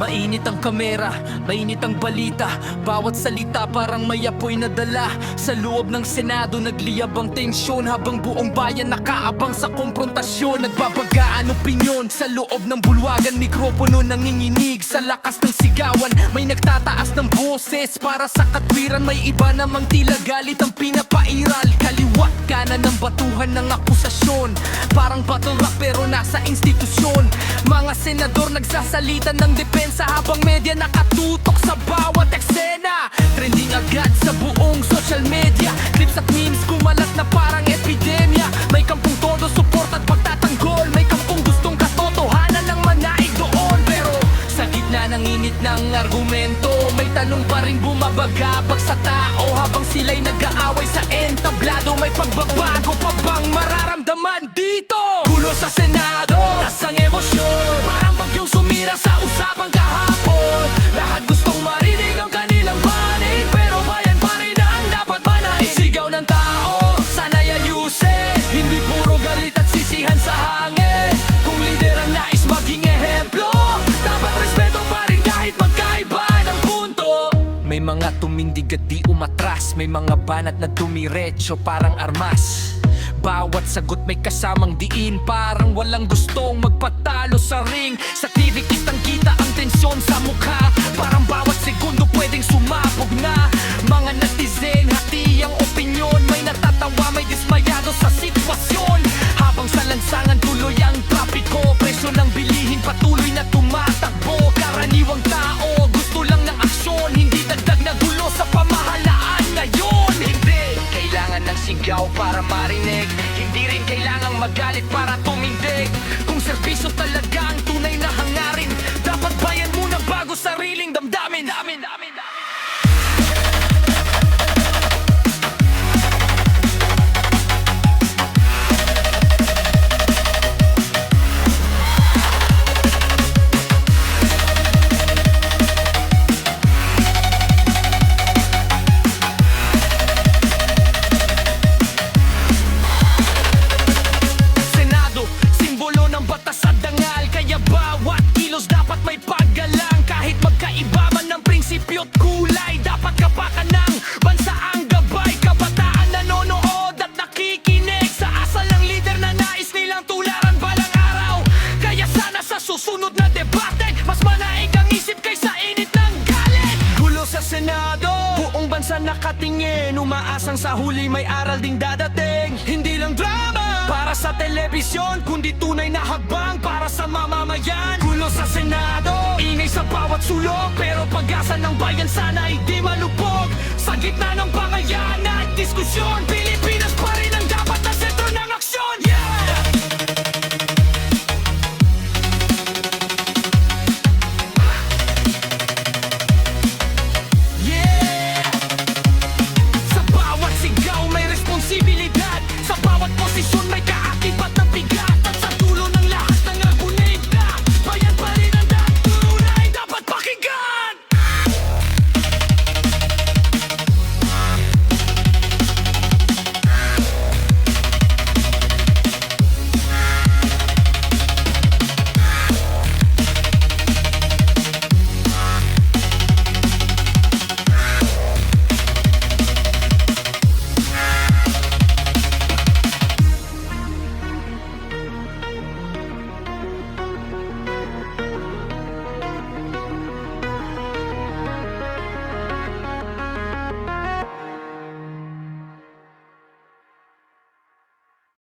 Mainit ang kamera, mainit ang balita. Bawat salita parang may apoy na dala. Sa loob ng Senado nagliyab ang tensyon, habang buong bayan nakaabang sa konfrontasyon. Nagbabagaan opinyon sa loob ng bulwagan, mikropono nanginginig sa lakas ng sigawan. May nagtataas ng boses para sa katwiran, may iba namang tila galit ang pinapairal. Kaliwat kanan ng batuhan ng akusasyon, parang battle rap pero nasa institusyon. Mga senador nagsasalita ng depensa, habang media nakatutok sa bawat eksena. Trending agad sa buong social media, clips at memes kumalat na parang epidemya. May kampung todo support at pagtatanggol, may kampung gustong katotohanan ng manaig doon. Pero sa gitna ng init ng argumento, may tanong pa rin bumabagabag sa tao. Habang sila'y nag-aaway sa entablado, may pagbabago pa bang mararamdaman dito? Gulo sa Senado, nasang emosyon, parang bagyong sumira sa usapang kahapon. Lahat gustong marinig ang kanilang panig, pero bayan pa rin ang dapat manaig. Sigaw ng tao, sana'y ayusin, hindi puro galit at sisihan sa hangin. Kung lider ang nais maging ehemplo, dapat respeto pa rin kahit magkaiba ng punto. May mga tumindig at di umatras, may mga banat na dumiretso parang armas. Bawat sagot may kasamang diin, parang walang gustong magpatalo sa ring. Sa TV kitang kita ang tensyon sa mukha, parang bawat segundo pwedeng sumabog na. Mga netizen, hati ang opinyon, may natatawa, may dismayado sa sitwasyon. Habang sa lansangan tuloy ang trapiko, presyo ng bilihin patuloy na tumatakbo. Karaniwang tao gusto lang ng aksyon, hindi dagdag na gulo sa pamahalaan ngayon. Hindi kailangan ng sigaw para marinig, hindi rin kailangang magalit para tumindig. Kung serbisyo talaga ang tunay na hangarin, dapat bayan muna bago sariling damdamin. Batas at dangal, kaya bawat kilos dapat may paggalang. Kahit magkaiba man ng prinsipyo't kulay, dapat kapakan ng bansa ang gabay. Kabataan nanonood at nakikinig sa asal ng lider na nais nilang tularan balang araw. Kaya sana sa susunod na debate, mas manaig ang isip kaysa init ng galit. Gulo sa Senado, buong bansa nakatingin, umaasang sa huli may aral ding dadating. Hindi lang drama para sa telebisyon, kundi tunay na habang para sa mamamayan. Gulo sa Senado, ingay sa bawat sulok, pero pag-asa ng bayan sana hindi malupog. Sa gitna ng bangayan at diskusyon, Pilipinas